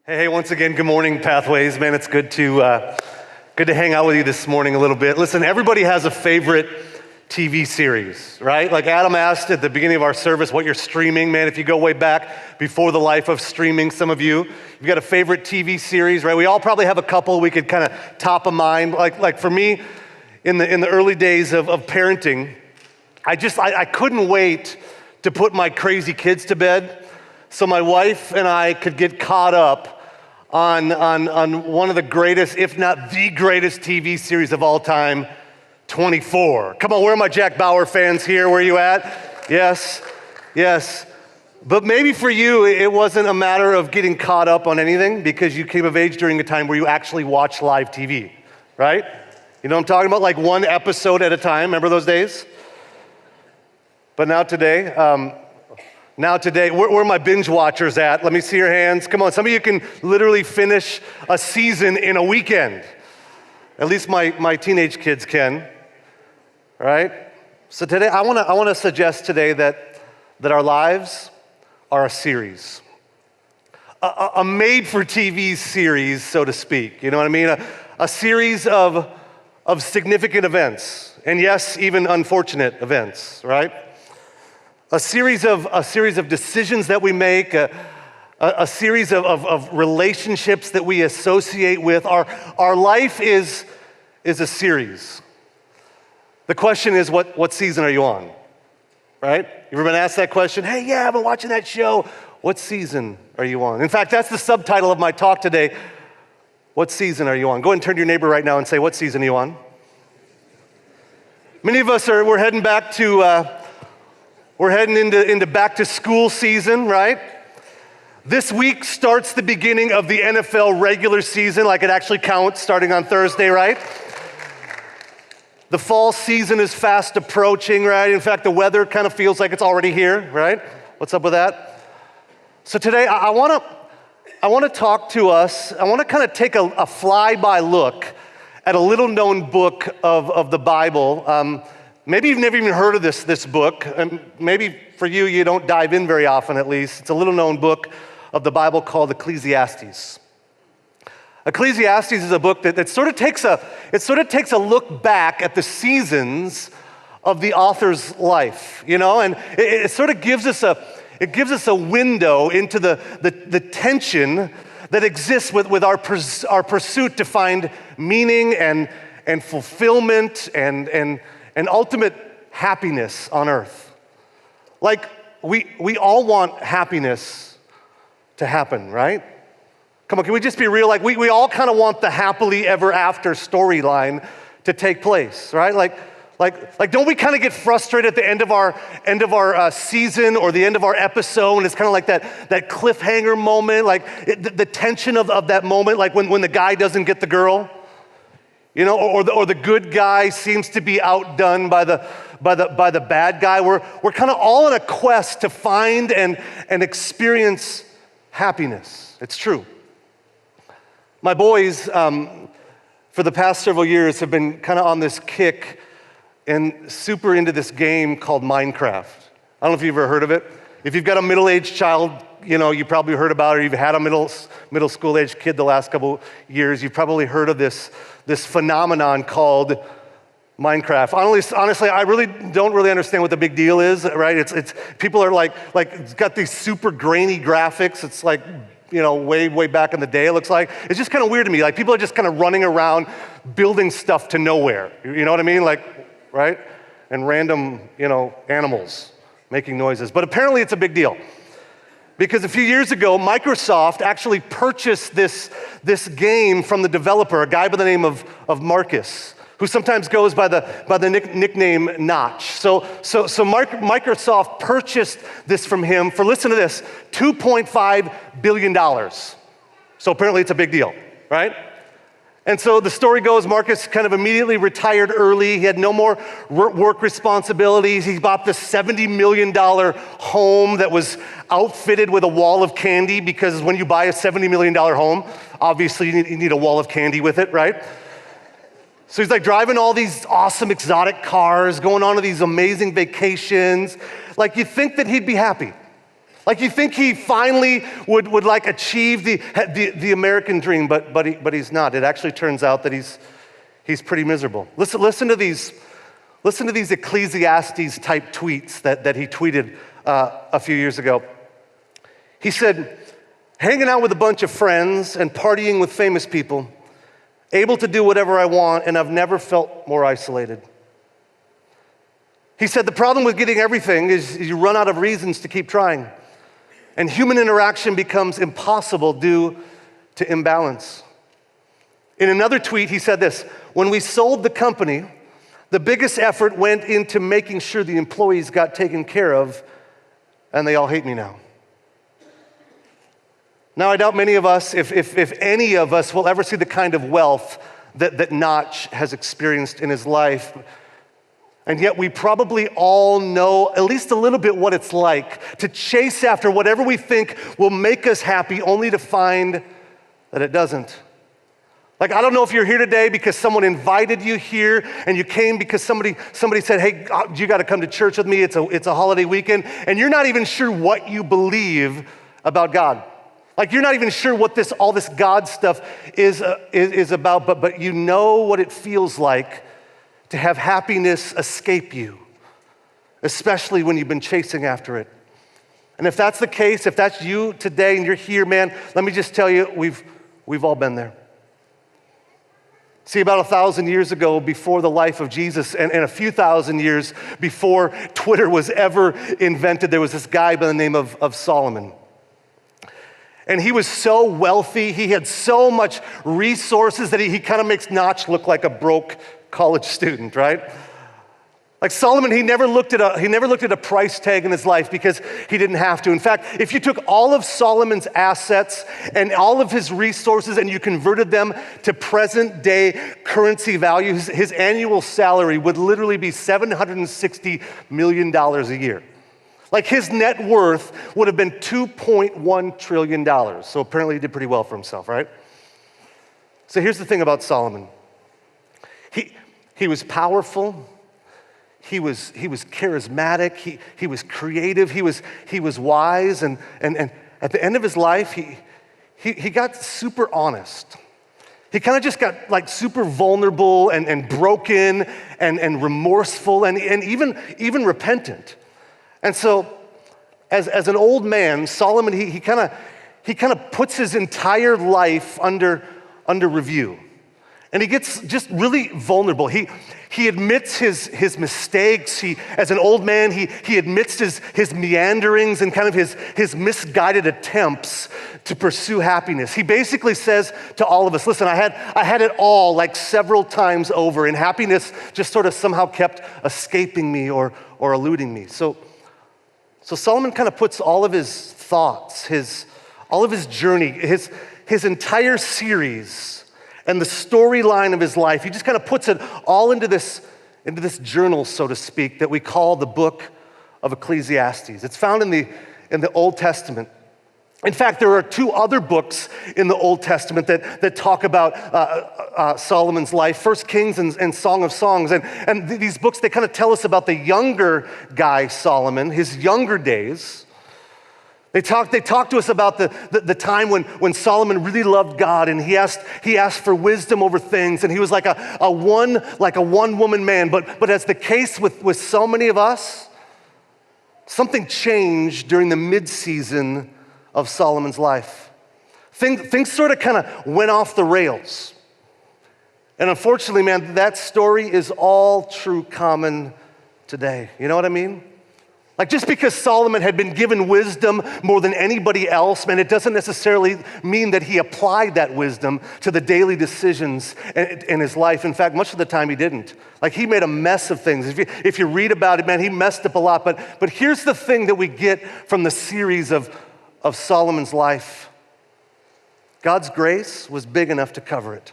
Hey, once again, good morning, Pathways. Man, it's good to hang out with you this morning a little bit. Listen, everybody has a favorite TV series, right? Like Adam asked at the beginning of our service what you're streaming. Man, if you go way back before the life of streaming, some of you've got a favorite TV series, right? We all probably have a couple we could kind of top of mind. Like for me, in the early days of parenting, I couldn't wait to put my crazy kids to bed so my wife and I could get caught up on one of the greatest, if not the greatest TV series of all time, 24. Come on, where are my Jack Bauer fans here? Where are you at? Yes. But maybe for you, it wasn't a matter of getting caught up on anything because you came of age during a time where you actually watched live TV, right? You know what I'm talking about? Like one episode at a time. Remember those days? But now today, where are my binge watchers at? Let me see your hands. Come on, some of you can literally finish a season in a weekend. At least my teenage kids can, right? So today, I want to suggest today that our lives are a series. A made-for-TV series, so to speak. You know what I mean? A series of significant events, and yes, even unfortunate events, right? A series of decisions that we make, a series of relationships that we associate with. Our life is a series. The question is, what season are you on? Right? You ever been asked that question? Hey, yeah, I've been watching that show. What season are you on? In fact, that's the subtitle of my talk today. What season are you on? Go ahead and turn to your neighbor right now and say, what season are you on? Many of us we're heading back to... We're heading into back to school season, right? This week starts the beginning of the NFL regular season, like it actually counts, starting on Thursday, right? The fall season is fast approaching, right? In fact, the weather kind of feels like it's already here, right? What's up with that? So today, I want to talk to us. I want to kind of take a fly-by look at a little-known book of the Bible. Maybe you've never even heard of this book, and maybe for you, you don't dive in very often at least. It's a little-known book of the Bible called Ecclesiastes. Ecclesiastes is a book that sort of takes a look back at the seasons of the author's life, you know, and it sort of gives us a window into the tension that exists with our pursuit to find meaning and fulfillment and ultimate happiness on earth. Like, we all want happiness to happen, right? Come on, can we just be real? Like, we all kind of want the happily ever after storyline to take place, right? Like, don't we kind of get frustrated at the end of our season or the end of our episode, and it's kind of like that cliffhanger moment, like the tension of that moment, like when the guy doesn't get the girl? You know, or the good guy seems to be outdone by the bad guy. We're kind of all on a quest to find and experience happiness. It's true. My boys, for the past several years, have been kind of on this kick and super into this game called Minecraft. I don't know if you've ever heard of it. If you've got a middle-aged child, you know, you probably heard about it, or you've had a middle school-aged kid the last couple years, you've probably heard of this phenomenon called Minecraft. Honestly, I really don't understand what the big deal is, right? It's people are like it's got these super grainy graphics. It's like, you know, way back in the day, it looks like. It's just kind of weird to me. Like, people are just kind of running around building stuff to nowhere. You know what I mean? Like, right? And random, you know, animals making noises. But apparently it's a big deal. Because a few years ago, Microsoft actually purchased this game from the developer, a guy by the name of Marcus, who sometimes goes by the nickname Notch. So Microsoft purchased this from him for, listen to this, $2.5 billion. So apparently it's a big deal, right? And so the story goes, Marcus kind of immediately retired early. He had no more work responsibilities. He bought this $70 million home that was outfitted with a wall of candy, because when you buy a $70 million home, obviously you need a wall of candy with it, right? So he's like driving all these awesome exotic cars, going on to these amazing vacations. Like, you'd think that he'd be happy. Like you think he finally would like achieve the American dream, but he's not. It actually turns out that he's pretty miserable. Listen to these Ecclesiastes type tweets that he tweeted a few years ago. He said, hanging out with a bunch of friends and partying with famous people, able to do whatever I want, and I've never felt more isolated. He said, the problem with getting everything is you run out of reasons to keep trying. And human interaction becomes impossible due to imbalance. In another tweet, he said this, when we sold the company, the biggest effort went into making sure the employees got taken care of, and they all hate me now. Now, I doubt many of us, if any of us, will ever see the kind of wealth that Notch has experienced in his life. And yet we probably all know at least a little bit what it's like to chase after whatever we think will make us happy, only to find that it doesn't. Like, I don't know if you're here today because someone invited you here and you came because somebody said, hey, you got to come to church with me. It's a holiday weekend. And you're not even sure what you believe about God. Like, you're not even sure what all this God stuff is about, but you know what it feels like to have happiness escape you, especially when you've been chasing after it. And if that's the case, if that's you today and you're here, man, let me just tell you, we've all been there. See, about 1,000 years ago, before the life of Jesus, and a few thousand years before Twitter was ever invented, there was this guy by the name of Solomon. And he was so wealthy, he had so much resources that he kind of makes Notch look like a broke college student, right? Like Solomon, he never looked at a price tag in his life because he didn't have to. In fact, if you took all of Solomon's assets and all of his resources and you converted them to present day currency value, his annual salary would literally be $760 million a year. Like his net worth would have been $2.1 trillion. So apparently he did pretty well for himself, right? So here's the thing about Solomon. He was powerful. He was charismatic. He was creative. He was wise. And at the end of his life, he got super honest. He kind of just got like super vulnerable and broken and remorseful and even repentant. And so, as an old man, Solomon he kind of puts his entire life under review. And he gets just really vulnerable. He admits his mistakes. As an old man, he admits his meanderings and kind of his misguided attempts to pursue happiness. He basically says to all of us, listen, I had it all like several times over, and happiness just sort of somehow kept escaping me or eluding me. So Solomon kind of puts all of his thoughts, all of his journey, his entire series, and the storyline of his life, he just kind of puts it all into this journal, so to speak, that we call the book of Ecclesiastes. It's found in the Old Testament. In fact, there are two other books in the Old Testament that talk about Solomon's life, 1 Kings and Song of Songs. And these books, they kind of tell us about the younger guy, Solomon, his younger days. They talk to us about the time when Solomon really loved God and he asked for wisdom over things, and he was like a one-woman man. But as the case with so many of us, something changed during the mid-season of Solomon's life. Things sort of kind of went off the rails. And unfortunately, man, that story is all too common today. You know what I mean? Like, just because Solomon had been given wisdom more than anybody else, man, it doesn't necessarily mean that he applied that wisdom to the daily decisions in his life. In fact, much of the time he didn't. Like, he made a mess of things. If you read about it, man, he messed up a lot. But here's the thing that we get from the series of Solomon's life. God's grace was big enough to cover it.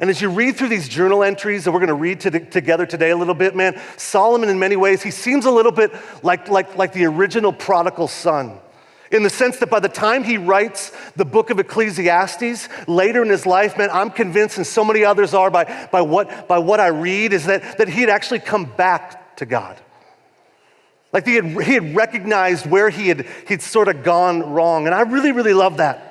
And as you read through these journal entries that we're going to read together today a little bit, man, Solomon in many ways, he seems a little bit like the original prodigal son, in the sense that by the time he writes the book of Ecclesiastes, later in his life, man, I'm convinced, and so many others are by what I read, is that he had actually come back to God. Like he had recognized where he'd sort of gone wrong. And I really, really love that.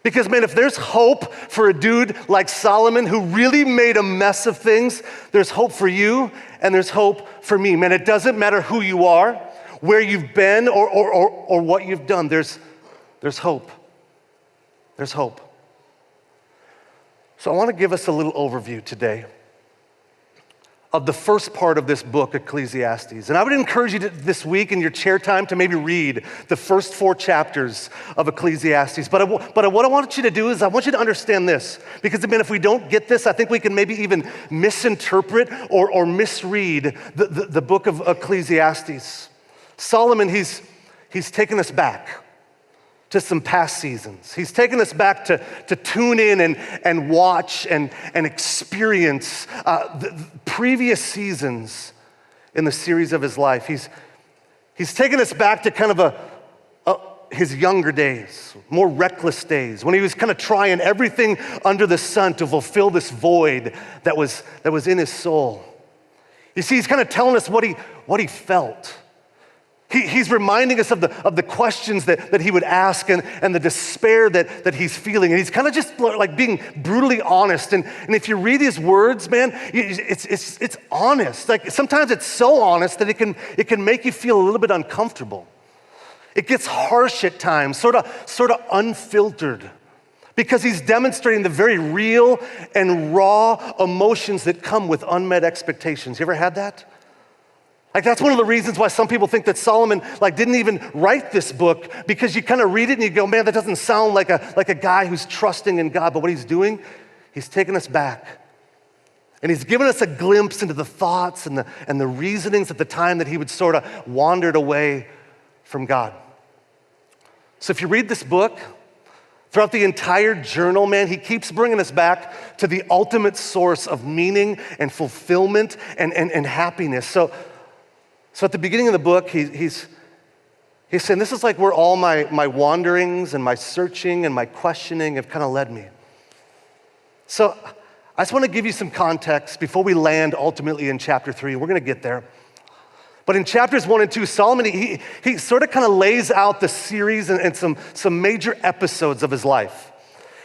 Because man, if there's hope for a dude like Solomon who really made a mess of things, there's hope for you and there's hope for me. Man, it doesn't matter who you are, where you've been, or what you've done. There's hope. There's hope. So I want to give us a little overview today of the first part of this book, Ecclesiastes. And I would encourage you this week in your chair time to maybe read the first 4 chapters of Ecclesiastes. But what I want you to do is I want you to understand this. Because, I mean, if we don't get this, I think we can maybe even misinterpret or misread the book of Ecclesiastes. Solomon, he's taken us back to some past seasons. He's taken us back to tune in and watch and experience the previous seasons in the series of his life. He's taken us back to kind of his younger days, more reckless days, when he was kind of trying everything under the sun to fulfill this void that was in his soul. You see, he's kind of telling us what he felt. He's reminding us of the questions that he would ask and the despair that he's feeling. And he's kind of just like being brutally honest. And if you read his words, man, it's honest. Like sometimes it's so honest that it can make you feel a little bit uncomfortable. It gets harsh at times, sort of unfiltered, because he's demonstrating the very real and raw emotions that come with unmet expectations. You ever had that? Like that's one of the reasons why some people think that Solomon didn't even write this book, because you kind of read it and you go, man, that doesn't sound like a guy who's trusting in God. But what he's doing, he's taking us back. And he's given us a glimpse into the thoughts and the reasonings at the time that he would sort of wandered away from God. So if you read this book, throughout the entire journal, man, he keeps bringing us back to the ultimate source of meaning and fulfillment and happiness. So at the beginning of the book, he's saying, this is like where all my wanderings and my searching and my questioning have kind of led me. So I just want to give you some context before we land ultimately in chapter 3. We're going to get there. But in chapters 1 and 2, Solomon, he sort of kind of lays out the series and some major episodes of his life.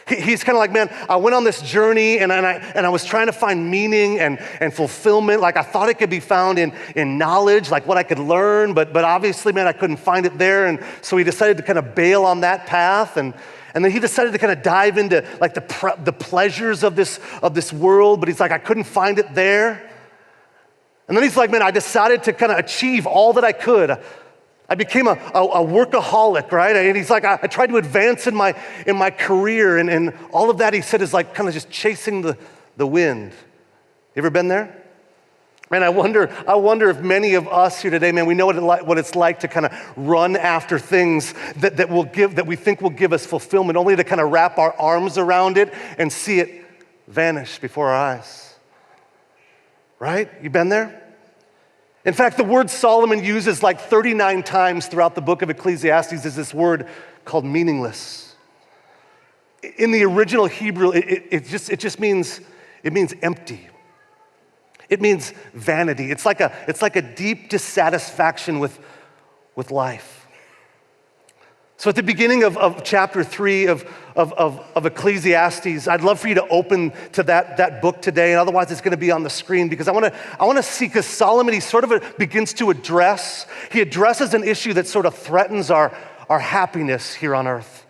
He's kind of like, man, I went on this journey and I was trying to find meaning and fulfillment. Like I thought it could be found in knowledge, like what I could learn, but obviously, man, I couldn't find it there. And so he decided to kind of bail on that path. And then he decided to kind of dive into like the pleasures of this world, but he's like, I couldn't find it there. And then he's like, man, I decided to kind of achieve all that I could. I became a workaholic, right? And he's like, I tried to advance in my career, and all of that, he said, is like kind of just chasing the wind. You ever been there? Man, I wonder if many of us here today, man, we know what it's like to kind of run after things that we think will give us fulfillment, only to kind of wrap our arms around it and see it vanish before our eyes. Right? You been there? In fact, the word Solomon uses like 39 times throughout the book of Ecclesiastes is this word called meaningless. In the original Hebrew, it just means empty. It means vanity. It's like a deep dissatisfaction with life. So at the beginning of chapter 3 of Ecclesiastes, I'd love for you to open to that book today, and otherwise it's going to be on the screen, because I want to see, because Solomon, he sort of begins to he addresses an issue that sort of threatens our happiness here on earth.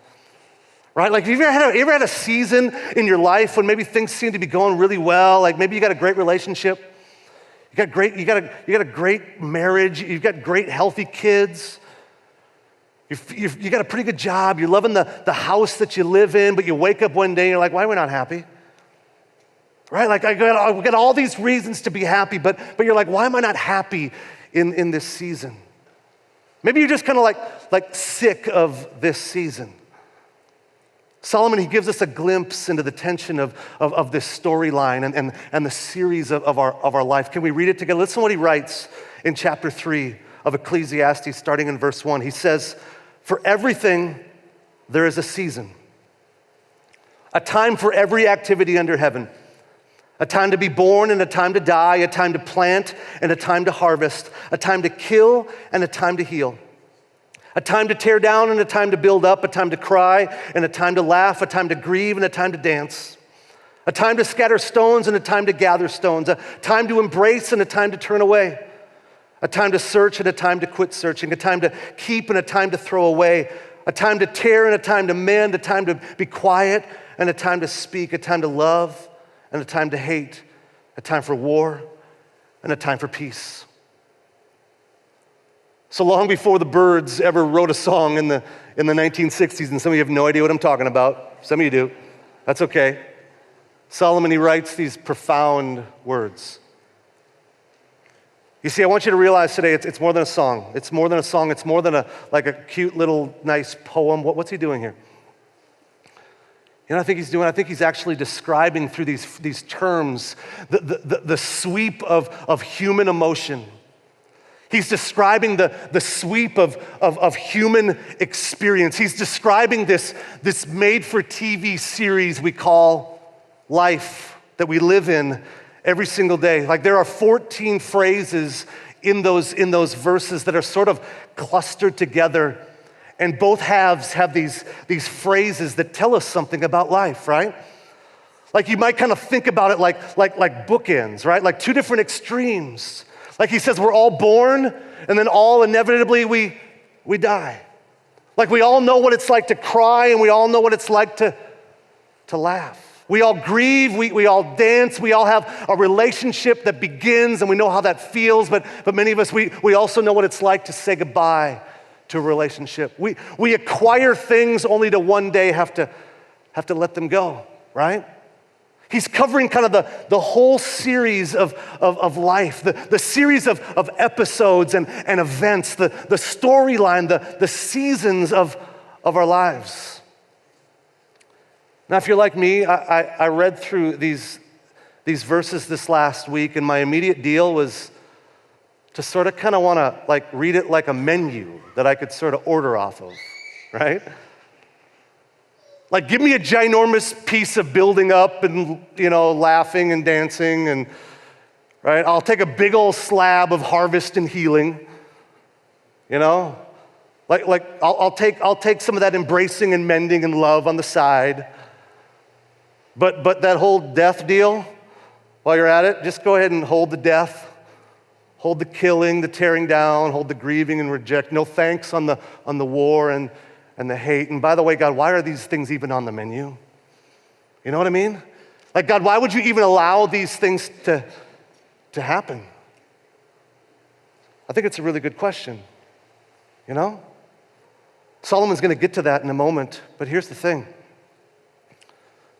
Right? Like, have you ever had a season in your life when maybe things seem to be going really well? Like maybe you got a great relationship, you got a great marriage, you've got great healthy kids. You got a pretty good job, you're loving the house that you live in, but you wake up one day and you're like, why are we not happy? Right? Like we got all these reasons to be happy, but you're like, why am I not happy in this season? Maybe you're just kind of like sick of this season. Solomon, he gives us a glimpse into the tension of this storyline and the series of our life. Can we read it together? Listen to what he writes in chapter 3 of Ecclesiastes, starting in verse 1. He says, for everything there is a season, a time for every activity under heaven, A time to be born and a time to die, a time to plant and a time to harvest, a time to kill and a time to heal. A time to tear down and a time to build up, a time to cry and a time to laugh, a time to grieve and a time to dance. A time to scatter stones and a time to gather stones, a time to embrace and a time to turn away, a time to search and a time to quit searching, a time to keep and a time to throw away, a time to tear and a time to mend, a time to be quiet and a time to speak, a time to love and a time to hate, a time for war and a time for peace. So long before the Byrds ever wrote a song in the 1960s, and some of you have no idea what I'm talking about. Some of you do. That's okay. Solomon, he writes these profound words. You see, I want you to realize today it's more than a song. It's more than a song. It's more than a cute little nice poem. What's he doing here? You know what I think he's doing? I think he's actually describing through these terms the sweep of human emotion. He's describing the sweep of human experience. He's describing this made-for-TV series we call life that we live in every single day. Like there are 14 phrases in those verses that are sort of clustered together, and both halves have these phrases that tell us something about life, right? Like you might kind of think about it like bookends, right? Like two different extremes. Like he says, we're all born, and then all inevitably we die. Like we all know what it's like to cry, and we all know what it's like to laugh. We all grieve, we all dance, we all have a relationship that begins, and we know how that feels, but many of us, we also know what it's like to say goodbye to a relationship. We acquire things only to one day have to let them go, right? He's covering kind of the whole series of life, the series of episodes and events, the storyline, the seasons of our lives. Now, if you're like me, I read through these verses this last week, and my immediate deal was to sort of kind of want to like read it like a menu that I could sort of order off of, right? Like, give me a ginormous piece of building up and, laughing and dancing and, right? I'll take a big old slab of harvest and healing, Like I'll take some of that embracing and mending and love on the side. But that whole death deal, while you're at it, just go ahead and hold the death, hold the killing, the tearing down, hold the grieving and reject. No thanks on the war and the hate. And by the way, God, why are these things even on the menu? You know what I mean? Like, God, why would you even allow these things to happen? I think it's a really good question, Solomon's going to get to that in a moment, but here's the thing.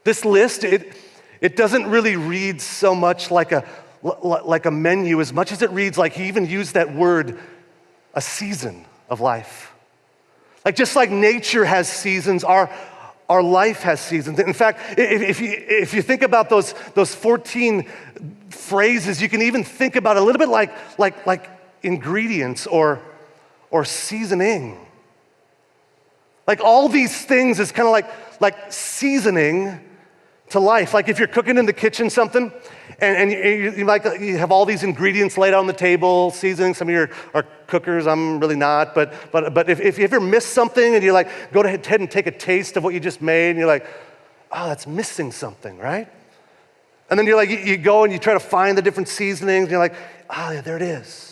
This list, it doesn't really read so much like a menu as much as it reads like he even used that word, a season of life. Like just like nature has seasons, our life has seasons. In fact, if you think about those 14 phrases, you can even think about it a little bit like ingredients or seasoning. Like all these things is kind of like seasoning to life. Like if you're cooking in the kitchen something, and you have all these ingredients laid out on the table, seasoning. Some of you are cookers, I'm really not. But if you ever miss something and you go ahead and take a taste of what you just made, and you're like, oh, that's missing something, right? And then you go and you try to find the different seasonings, and you're like, oh, yeah, there it is.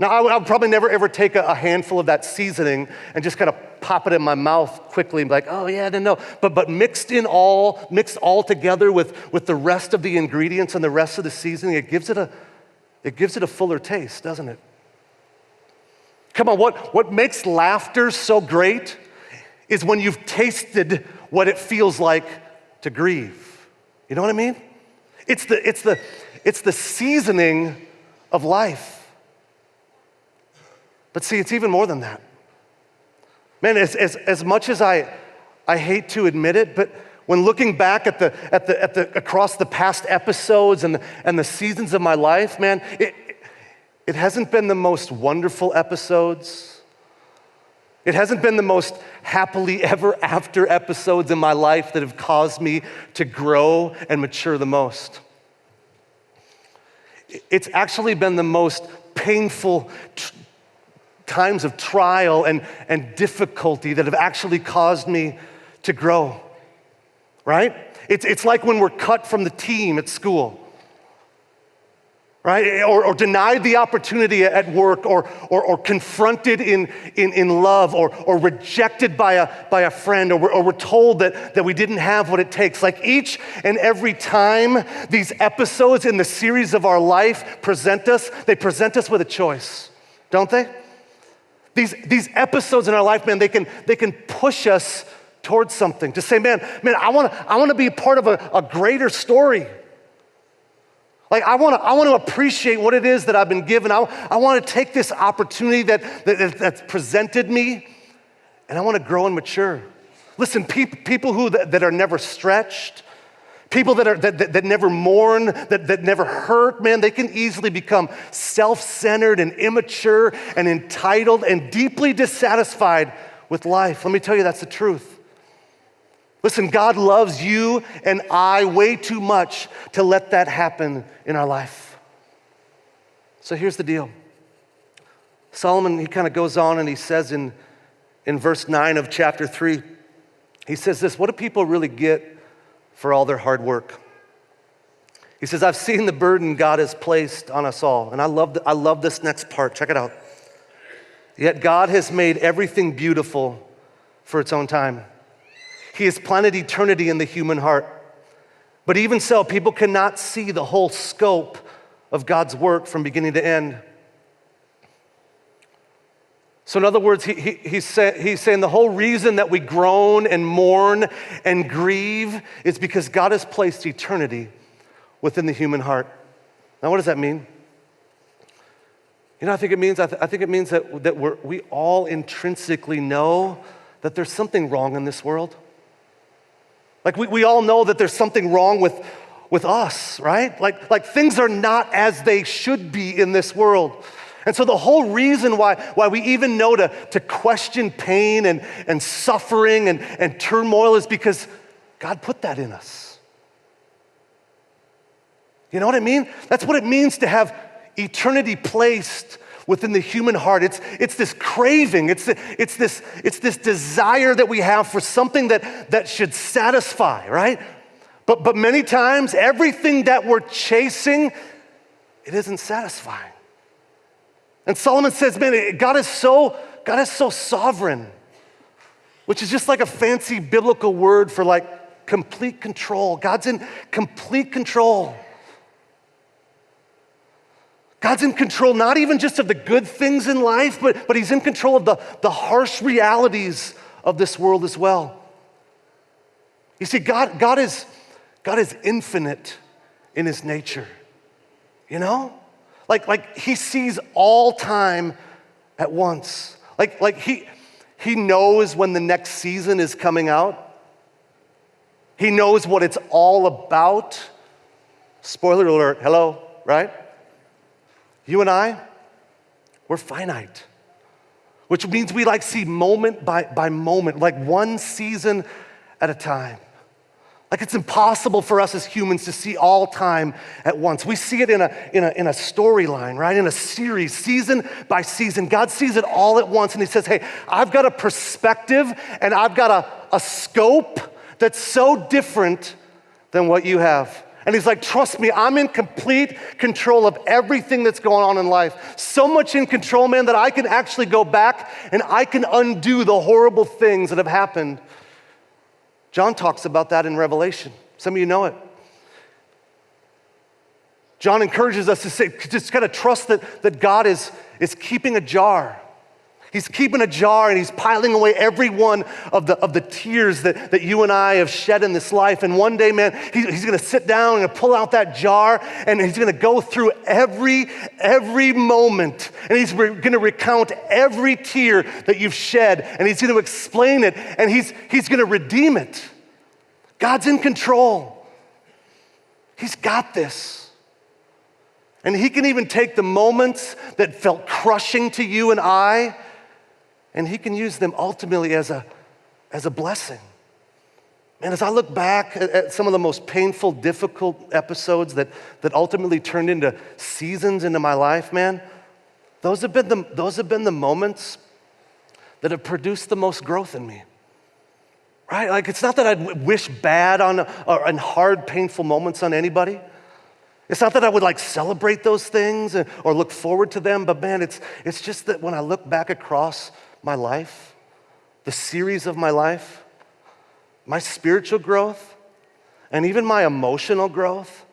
Now, I would probably never ever take a handful of that seasoning and just kind of pop it in my mouth quickly and be like, oh yeah, I didn't know. But mixed all together with the rest of the ingredients and the rest of the seasoning, it gives it a fuller taste, doesn't it? Come on, what makes laughter so great is when you've tasted what it feels like to grieve. You know what I mean? It's the seasoning of life. But see, it's even more than that. Man, as much as I hate to admit it, but when looking back at the across the past episodes and the seasons of my life, man, it hasn't been the most wonderful episodes. It hasn't been the most happily ever after episodes in my life that have caused me to grow and mature the most. It's actually been the most painful times of trial and difficulty that have actually caused me to grow, right? It's like when we're cut from the team at school, right? Or denied the opportunity at work, or confronted in love, or rejected by a friend, or we're told that we didn't have what it takes. Like each and every time these episodes in the series of our life present us with a choice, don't they? These episodes in our life, man, they can push us towards something, to say, man, I want to be part of a greater story. Like I want to appreciate what it is that I've been given. I want to take this opportunity that's presented me, and I want to grow and mature. Listen, people that are never stretched, people that never mourn, that never hurt, man, they can easily become self-centered and immature and entitled and deeply dissatisfied with life. Let me tell you, that's the truth. Listen, God loves you and I way too much to let that happen in our life. So here's the deal. Solomon, he kind of goes on and he says in verse 9 of chapter 3, he says this: what do people really get for all their hard work? He says, I've seen the burden God has placed on us all. And I love this next part. Check it out. Yet God has made everything beautiful for its own time. He has planted eternity in the human heart. But even so, people cannot see the whole scope of God's work from beginning to end. So in other words, he's saying the whole reason that we groan and mourn and grieve is because God has placed eternity within the human heart. Now, what does that mean? You know, I think it means that we all intrinsically know that there's something wrong in this world. Like we all know that there's something wrong with us, right? Like things are not as they should be in this world. And so the whole reason why we even know to question pain and suffering and turmoil is because God put that in us. You know what I mean? That's what it means to have eternity placed within the human heart. It's this craving, it's this desire that we have for something that should satisfy, right? But many times, everything that we're chasing, it isn't satisfying. And Solomon says, man, God is so sovereign, which is just like a fancy biblical word for like complete control. God's in complete control. God's in control not even just of the good things in life, but he's in control of the harsh realities of this world as well. You see, God is infinite in his nature, you know? Like he sees all time at once. Like he knows when the next season is coming out. He knows what it's all about. Spoiler alert, hello, right? You and I, we're finite, which means we see moment by moment, like one season at a time. Like it's impossible for us as humans to see all time at once. We see it in a storyline, right? In a series, season by season. God sees it all at once and he says, hey, I've got a perspective and I've got a scope that's so different than what you have. And he's like, trust me, I'm in complete control of everything that's going on in life. So much in control, man, that I can actually go back and I can undo the horrible things that have happened. John talks about that in Revelation. Some of you know it. John encourages us to say, just kind of trust that God is keeping a jar. He's keeping a jar and he's piling away every one of the tears that you and I have shed in this life. And one day, man, he's gonna sit down and pull out that jar and he's gonna go through every moment. And he's gonna recount every tear that you've shed and he's gonna explain it and he's gonna redeem it. God's in control. He's got this. And he can even take the moments that felt crushing to you and I, And he can use them ultimately as a blessing. And as I look back at some of the most painful, difficult episodes that ultimately turned into seasons into my life, man, those have been the moments that have produced the most growth in me. Right? Like, it's not that I'd wish bad on hard, painful moments on anybody. It's not that I would like celebrate those things or look forward to them, but man, it's just that when I look back across my life, the series of my life, my spiritual growth, and even my emotional growth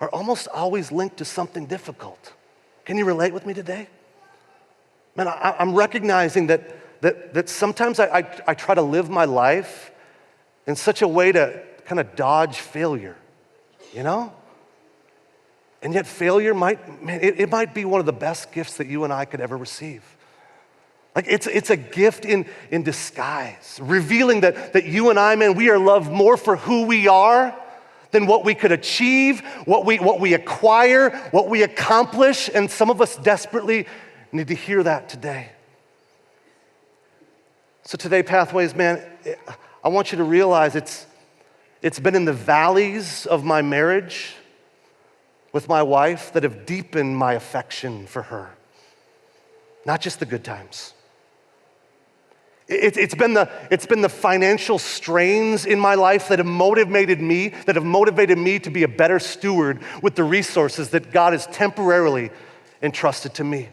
are almost always linked to something difficult. Can you relate with me today? Man, I'm recognizing that sometimes I try to live my life in such a way to kind of dodge failure, you know? And yet failure might be one of the best gifts that you and I could ever receive. Like, it's a gift in disguise, revealing that you and I, man, we are loved more for who we are than what we could achieve, what we acquire, what we accomplish, and some of us desperately need to hear that today. So today, Pathways, man, I want you to realize it's been in the valleys of my marriage with my wife that have deepened my affection for her, not just the good times. It's been the financial strains in my life that have motivated me to be a better steward with the resources that God has temporarily entrusted to me.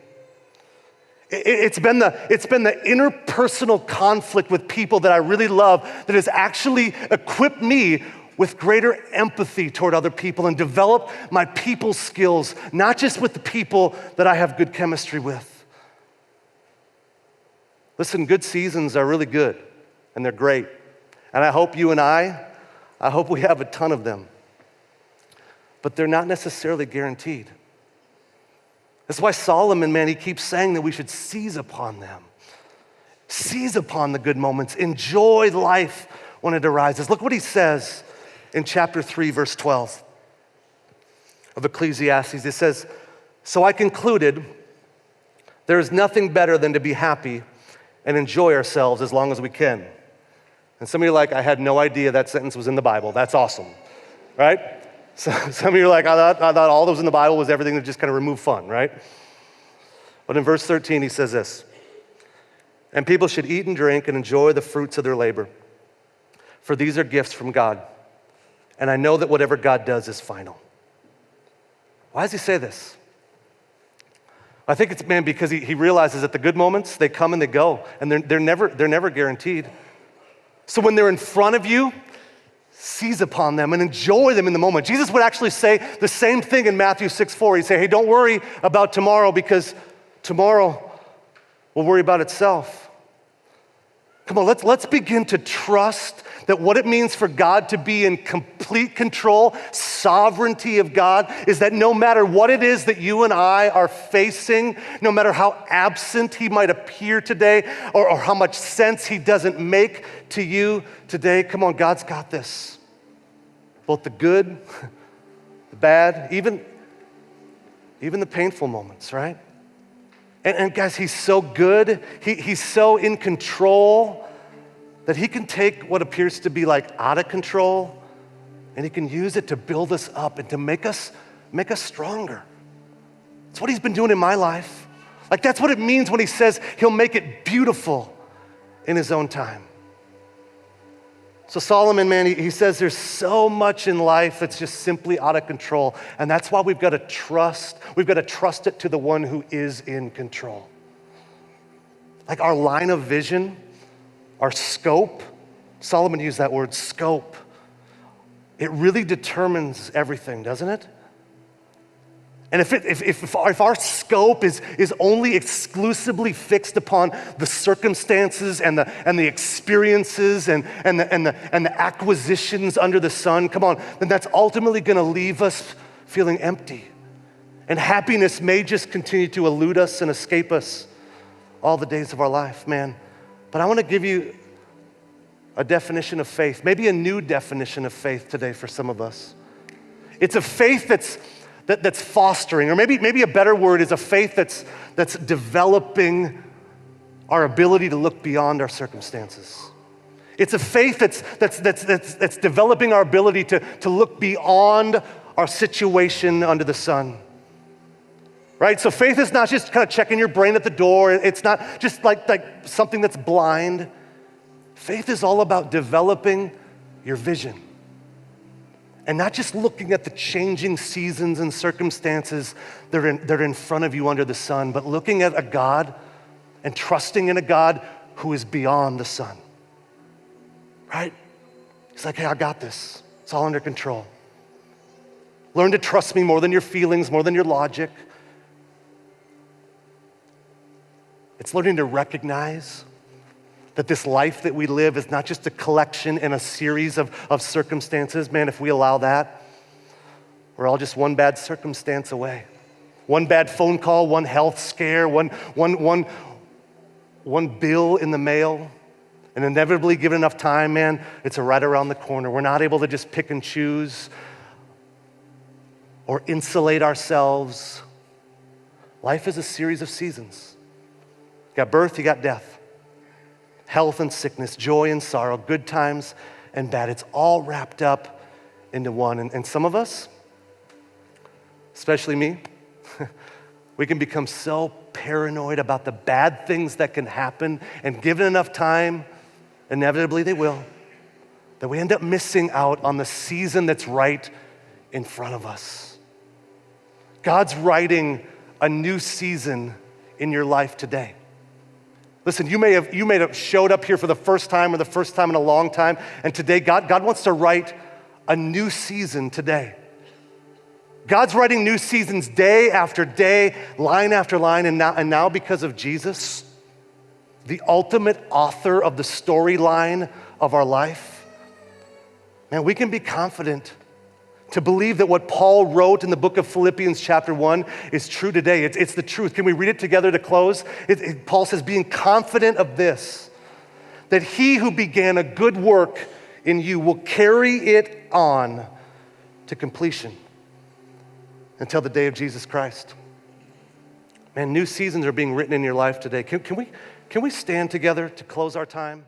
It's been the interpersonal conflict with people that I really love that has actually equipped me with greater empathy toward other people and developed my people skills, not just with the people that I have good chemistry with. Listen, good seasons are really good, and they're great. And I hope you and I hope we have a ton of them. But they're not necessarily guaranteed. That's why Solomon, man, he keeps saying that we should seize upon them. Seize upon the good moments. Enjoy life when it arises. Look what he says in chapter 3, verse 12 of Ecclesiastes. It says, "So I concluded, there is nothing better than to be happy and enjoy ourselves as long as we can." And some of you are like, I had no idea that sentence was in the Bible. That's awesome, right? So some of you are like, I thought all that was in the Bible was everything to just kind of remove fun, right? But in verse 13, he says this, "And people should eat and drink and enjoy the fruits of their labor, for these are gifts from God. And I know that whatever God does is final." Why does he say this? I think it's, man, because he realizes that the good moments, they come and they go, and they're never guaranteed. So when they're in front of you, seize upon them and enjoy them in the moment. Jesus would actually say the same thing in Matthew 6:4. He'd say, hey, don't worry about tomorrow because tomorrow will worry about itself. Come on, let's begin to trust that what it means for God to be in complete control, sovereignty of God, is that no matter what it is that you and I are facing, no matter how absent he might appear today or how much sense he doesn't make to you today, come on, God's got this. Both the good, the bad, even the painful moments, right? And guys, he's so good, he's so in control that he can take what appears to be like out of control and he can use it to build us up and to make us stronger. That's what he's been doing in my life. Like, that's what it means when he says he'll make it beautiful in his own time. So Solomon, man, he says there's so much in life that's just simply out of control. And that's why we've got to trust it to the one who is in control. Like our line of vision, our scope, Solomon used that word, scope. It really determines everything, doesn't it? And if our scope is only exclusively fixed upon the circumstances and the experiences and the acquisitions under the sun, come on, then that's ultimately going to leave us feeling empty. And happiness may just continue to elude us and escape us all the days of our life, man. But I want to give you a definition of faith, maybe a new definition of faith today for some of us. It's a faith that's fostering, or maybe a better word is a faith that's developing our ability to look beyond our circumstances. It's a faith that's developing our ability to look beyond our situation under the sun. Right? So faith is not just kind of checking your brain at the door. It's not just like something that's blind. Faith is all about developing your vision. And not just looking at the changing seasons and circumstances that are in front of you under the sun, but looking at a God and trusting in a God who is beyond the sun. Right? He's like, hey, I got this. It's all under control. Learn to trust me more than your feelings, more than your logic. It's learning to recognize that this life that we live is not just a collection and a series of circumstances. Man, if we allow that, we're all just one bad circumstance away. One bad phone call, one health scare, one bill in the mail. And inevitably, given enough time, man, it's right around the corner. We're not able to just pick and choose or insulate ourselves. Life is a series of seasons. You got birth, you got death. Health and sickness, joy and sorrow, good times and bad. It's all wrapped up into one. And some of us, especially me, we can become so paranoid about the bad things that can happen, and given enough time, inevitably they will, that we end up missing out on the season that's right in front of us. God's writing a new season in your life today. Listen, you may have showed up here for the first time or the first time in a long time, and today God wants to write a new season today. God's writing new seasons day after day, line after line, and now because of Jesus, the ultimate author of the storyline of our life, man, we can be confident to believe that what Paul wrote in the book of Philippians chapter 1 is true today. It's the truth. Can we read it together to close? Paul says, being confident of this, that he who began a good work in you will carry it on to completion until the day of Jesus Christ. Man, new seasons are being written in your life today. Can we stand together to close our time?